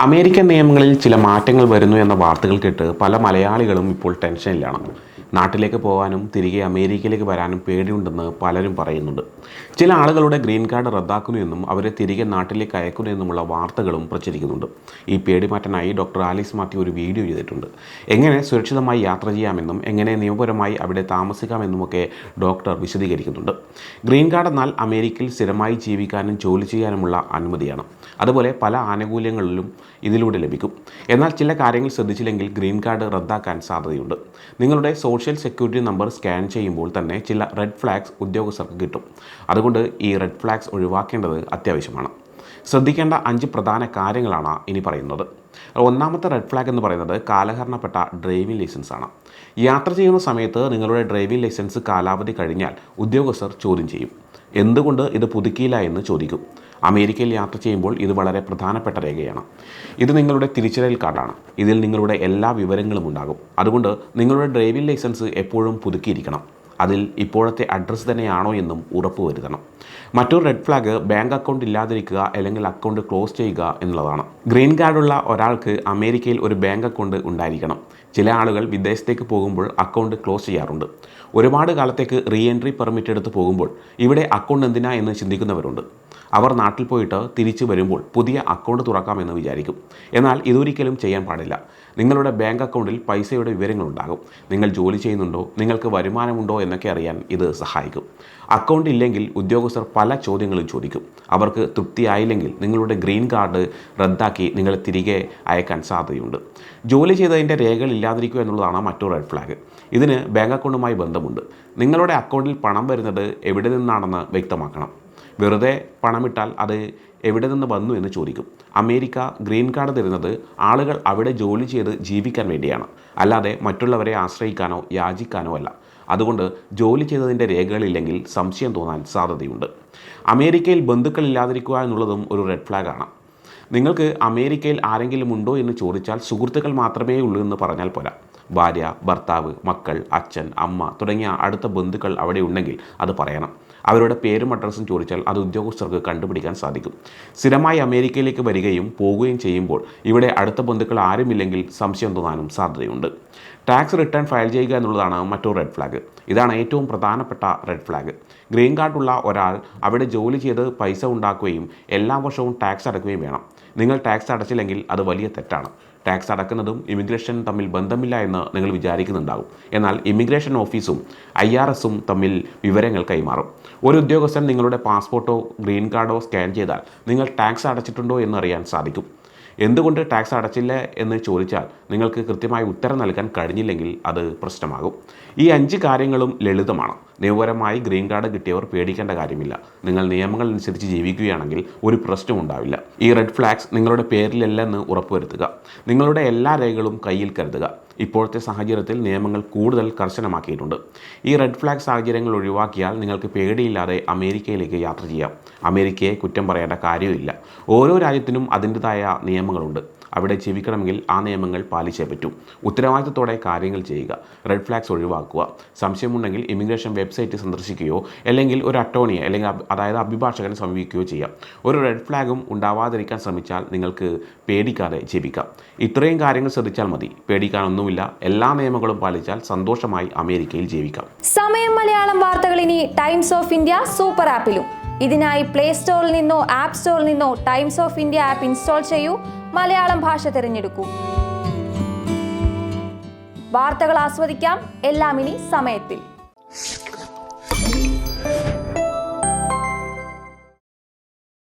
American നിയമങ്ങളിൽ ചില മാറ്റങ്ങൾ വരുന്നു എന്ന വാർത്തകൾ കേട്ട് പല മലയാളികളും ഇപ്പോൾ ടെൻഷനിലാണ്. നാട്ടിലേക്ക് പോകാനും തിരികെ അമേരിക്കയിലേക്ക് വരാനും പേടിയുണ്ടെന്ന് പലരും പറയുന്നുണ്ട്. ചില ആളുകളുടെ ഗ്രീൻ കാർഡ് റദ്ദാക്കുന്നു എന്നും അവരെ തിരികെ നാട്ടിലേക്ക് അയക്കുന്നു എന്നുമുള്ള വാർത്തകളും പ്രചരിക്കുന്നുണ്ട്. ഈ പേടി മാറ്റാനായി ഡോക്ടർ ആലീസ് മാത്യു ഒരു വീഡിയോ ചെയ്തിട്ടുണ്ട്. എങ്ങനെ സുരക്ഷിതമായി യാത്ര ചെയ്യാമെന്നും എങ്ങനെ നിയമപരമായി അവിടെ താമസിക്കാമെന്നുമൊക്കെ ഡോക്ടർ വിശദീകരിക്കുന്നുണ്ട്. ഗ്രീൻ കാർഡ് എന്നാൽ അമേരിക്കയിൽ സ്ഥിരമായി ജീവിക്കാനും ജോലി ചെയ്യാനുമുള്ള അനുമതിയാണ്. അതുപോലെ പല ആനുകൂല്യങ്ങളിലും ഇതിലൂടെ ലഭിക്കും. എന്നാൽ ചില കാര്യങ്ങൾ ശ്രദ്ധിച്ചില്ലെങ്കിൽ ഗ്രീൻ കാർഡ് റദ്ദാക്കാൻ സാധ്യതയുണ്ട്. നിങ്ങളുടെ സോഷ്യൽ സെക്യൂരിറ്റി നമ്പർ സ്കാൻ ചെയ്യുമ്പോൾ തന്നെ ചില റെഡ് ഫ്ലാഗ്സ് ഉദ്യോഗസ്ഥർക്ക് കിട്ടും. അതുകൊണ്ട് ഈ റെഡ് ഫ്ലാഗ്സ് ഒഴിവാക്കേണ്ടത് അത്യാവശ്യമാണ്. ശ്രദ്ധിക്കേണ്ട 5 പ്രധാന കാര്യങ്ങളാണ് ഇനി പറയുന്നത്. ഒന്നാമത്തെ റെഡ് ഫ്ലാഗ് എന്ന് പറയുന്നത് കാലഹരണപ്പെട്ട ഡ്രൈവിംഗ് ലൈസൻസ് ആണ്. യാത്ര ചെയ്യുന്ന സമയത്ത് നിങ്ങളുടെ ഡ്രൈവിംഗ് ലൈസൻസ് കാലാവധി കഴിഞ്ഞാൽ ഉദ്യോഗസ്ഥർ ചോദ്യം ചെയ്യും. എന്തുകൊണ്ട് ഇത് പുതുക്കിയില്ല എന്ന് ചോദിക്കും. അമേരിക്കയിൽ യാത്ര ചെയ്യുമ്പോൾ ഇത് വളരെ പ്രധാനപ്പെട്ട രേഖയാണ്. ഇത് നിങ്ങളുടെ തിരിച്ചറിയൽ കാർഡാണ്. ഇതിൽ നിങ്ങളുടെ എല്ലാ വിവരങ്ങളും ഉണ്ടാകും. അതുകൊണ്ട് നിങ്ങളുടെ ഡ്രൈവിംഗ് ലൈസൻസ് എപ്പോഴും പുതുക്കിയിരിക്കണം. അതിൽ ഇപ്പോഴത്തെ അഡ്രസ്സ് തന്നെയാണോ എന്നും ഉറപ്പുവരുത്തണം. മറ്റൊരു റെഡ് ഫ്ലാഗ് ബാങ്ക് അക്കൗണ്ട് ഇല്ലാതിരിക്കുക അല്ലെങ്കിൽ അക്കൗണ്ട് ക്ലോസ് ചെയ്യുക എന്നുള്ളതാണ്. ഗ്രീൻ കാർഡുള്ള ഒരാൾക്ക് അമേരിക്കയിൽ ഒരു ബാങ്ക് അക്കൗണ്ട് ഉണ്ടായിരിക്കണം. ചില ആളുകൾ വിദേശത്തേക്ക് പോകുമ്പോൾ അക്കൗണ്ട് ക്ലോസ് ചെയ്യാറുണ്ട്. ഒരുപാട് കാലത്തേക്ക് റീ എൻട്രി പെർമിറ്റ് എടുത്ത് പോകുമ്പോൾ ഇവിടെ അക്കൗണ്ട് എന്തിനാ എന്ന് ചിന്തിക്കുന്നവരുണ്ട്. അവർ നാട്ടിൽ പോയിട്ട് തിരിച്ചു വരുമ്പോൾ പുതിയ അക്കൗണ്ട് തുറക്കാമെന്ന് വിചാരിക്കും. എന്നാൽ ഇതൊരിക്കലും ചെയ്യാൻ പാടില്ല. നിങ്ങളുടെ ബാങ്ക് അക്കൗണ്ടിൽ പൈസയുടെ വിവരങ്ങളുണ്ടാകും. നിങ്ങൾ ജോലി ചെയ്യുന്നുണ്ടോ, നിങ്ങൾക്ക് വരുമാനമുണ്ടോ എന്നൊക്കെ അറിയാൻ ഇത് സഹായിക്കും. അക്കൗണ്ട് ഇല്ലെങ്കിൽ ഉദ്യോഗസ്ഥർ പല ചോദ്യങ്ങളും ചോദിക്കും. അവർക്ക് തൃപ്തിയായില്ലെങ്കിൽ നിങ്ങളുടെ ഗ്രീൻ കാർഡ് റദ്ദാക്കി നിങ്ങളെ തിരികെ അയക്കാൻ സാധ്യതയുണ്ട്. ജോലി ചെയ്തതിൻ്റെ രേഖകൾ ഇല്ലാതിരിക്കുക എന്നുള്ളതാണ് മറ്റൊരു റെഡ് ഫ്ലാഗ്. ഇതിന് ബാങ്ക് അക്കൗണ്ടുമായി ബന്ധമുണ്ട്. നിങ്ങളുടെ അക്കൗണ്ടിൽ പണം വരുന്നത് എവിടെ നിന്നാണെന്ന് വ്യക്തമാക്കണം. വെറുതെ പണമിട്ടാൽ അത് എവിടെ നിന്ന് വന്നു എന്ന് ചോദിക്കും. അമേരിക്ക ഗ്രീൻ കാർഡ് തരുന്നത് ആളുകൾ അവിടെ ജോലി ചെയ്ത് ജീവിക്കാൻ വേണ്ടിയാണ്, അല്ലാതെ മറ്റുള്ളവരെ ആശ്രയിക്കാനോ യാചിക്കാനോ അല്ല. അതുകൊണ്ട് ജോലി ചെയ്തതിൻ്റെ രേഖകളില്ലെങ്കിൽ സംശയം തോന്നാൻ സാധ്യതയുണ്ട്. അമേരിക്കയിൽ ബന്ധുക്കളില്ലാതിരിക്കുക എന്നുള്ളതും ഒരു റെഡ് ഫ്ലാഗാണ്. നിങ്ങൾക്ക് അമേരിക്കയിൽ ആരെങ്കിലും ഉണ്ടോ എന്ന് ചോദിച്ചാൽ സുഹൃത്തുക്കൾ മാത്രമേ ഉള്ളൂ എന്ന് പറഞ്ഞാൽ പോരാ. ഭാര്യ, ഭർത്താവ്, മക്കൾ, അച്ഛൻ, അമ്മ തുടങ്ങിയ അടുത്ത ബന്ധുക്കൾ അവിടെ ഉണ്ടെങ്കിൽ അത് പറയണം. അവരുടെ പേരും അഡ്രസ്സും ചോദിച്ചാൽ അത് ഉദ്യോഗസ്ഥർക്ക് കണ്ടുപിടിക്കാൻ സാധിക്കും. സ്ഥിരമായി അമേരിക്കയിലേക്ക് വരികയും പോകുകയും ചെയ്യുമ്പോൾ ഇവിടെ അടുത്ത ബന്ധുക്കൾ ആരുമില്ലെങ്കിൽ സംശയം തോന്നാനും സാധ്യതയുണ്ട്. ടാക്സ് റിട്ടേൺ ഫയൽ ചെയ്യുക എന്നുള്ളതാണ് മറ്റൊരു റെഡ് ഫ്ലാഗ്. ഇതാണ് ഏറ്റവും പ്രധാനപ്പെട്ട റെഡ് ഫ്ലാഗ്. ഗ്രീൻ കാർഡുള്ള ഒരാൾ അവിടെ ജോലി ചെയ്ത് പൈസ ഉണ്ടാക്കുകയും എല്ലാ വർഷവും ടാക്സ് അടയ്ക്കുകയും വേണം. നിങ്ങൾ ടാക്സ് അടച്ചില്ലെങ്കിൽ അത് വലിയ തെറ്റാണ്. ടാക്സ് അടക്കുന്നതും ഇമിഗ്രേഷൻ തമ്മിൽ ബന്ധമില്ല എന്ന് നിങ്ങൾ വിചാരിക്കുന്നുണ്ടാകും. എന്നാൽ ഇമിഗ്രേഷൻ ഓഫീസും IRSും തമ്മിൽ വിവരങ്ങൾ കൈമാറും. ഒരു ഉദ്യോഗസ്ഥൻ നിങ്ങളുടെ പാസ്പോർട്ടോ ഗ്രീൻ കാർഡോ സ്കാൻ ചെയ്താൽ നിങ്ങൾ ടാക്സ് അടച്ചിട്ടുണ്ടോ എന്നറിയാൻ സാധിക്കും. എന്തുകൊണ്ട് ടാക്സ് അടച്ചില്ല എന്ന് ചോദിച്ചാൽ നിങ്ങൾക്ക് കൃത്യമായി ഉത്തരം നൽകാൻ കഴിഞ്ഞില്ലെങ്കിൽ അത് പ്രശ്നമാകും. ഈ 5 കാര്യങ്ങളും ലളിതമാണ്. നിയമപരമായി ഗ്രീൻ കാർഡ് കിട്ടിയവർ പേടിക്കേണ്ട കാര്യമില്ല. നിങ്ങൾ നിയമങ്ങൾ അനുസരിച്ച് ജീവിക്കുകയാണെങ്കിൽ ഒരു പ്രശ്നവും ഉണ്ടാവില്ല. ഈ റെഡ് ഫ്ലാഗ്സ് നിങ്ങളുടെ പേരിലല്ലെന്ന് ഉറപ്പുവരുത്തുക. നിങ്ങളുടെ എല്ലാ രേഖകളും കയ്യിൽ കരുതുക. ഇപ്പോഴത്തെ സാഹചര്യത്തിൽ നിയമങ്ങൾ കൂടുതൽ കർശനമാക്കിയിട്ടുണ്ട്. ഈ റെഡ് ഫ്ലാഗ് സാഹചര്യങ്ങൾ ഒഴിവാക്കിയാൽ നിങ്ങൾക്ക് പേടിയില്ലാതെ അമേരിക്കയിലേക്ക് യാത്ര ചെയ്യാം. അമേരിക്കയെ കുറ്റം പറയേണ്ട കാര്യമില്ല. ഓരോ രാജ്യത്തിനും അതിൻ്റെതായ നിയമങ്ങളുണ്ട്. അവിടെ ജീവിക്കണമെങ്കിൽ ആ നിയമങ്ങൾ പാലിച്ചേ പറ്റൂ. ഉത്തരവാദിത്തത്തോടെ കാര്യങ്ങൾ ചെയ്യുക. റെഡ് ഫ്ലാഗ്സ് ഒഴിവാക്കുക. സംശയമുണ്ടെങ്കിൽ ഇമിഗ്രേഷൻ വെബ്സൈറ്റ് സന്ദർശിക്കുകയോ അല്ലെങ്കിൽ ഒരു അറ്റോർണിയെ അല്ലെങ്കിൽ അഭിഭാഷകനെ സമീപിക്കുകയോ ചെയ്യാം. ഒരു റെഡ് ഫ്ലാഗും ഉണ്ടാവാതിരിക്കാൻ ശ്രമിച്ചാൽ നിങ്ങൾക്ക് പേടിക്കാതെ ജീവിക്കാം. ഇത്രയും കാര്യങ്ങൾ ശ്രദ്ധിച്ചാൽ മതി. പേടിക്കാനൊന്നുമില്ല. എല്ലാ നിയമങ്ങളും പാലിച്ചാൽ സന്തോഷമായി അമേരിക്കയിൽ ജീവിക്കാം. സമയം മലയാളം വാർത്തകൾ ഇനി ടൈംസ് ഓഫ് ഇന്ത്യ സൂപ്പർ ആപ്പിലും. ഇതിനായി പ്ലേ സ്റ്റോറിൽ നിന്നോ ആപ്പ് സ്റ്റോറിൽ നിന്നോ times of India app install ചെയ്യൂ. മലയാളം ഭാഷ തിരഞ്ഞെടുക്കൂ. വാർത്തകൾ ആസ്വദിക്കാം. എല്ലാം ഇനി സമയത്തിൽ.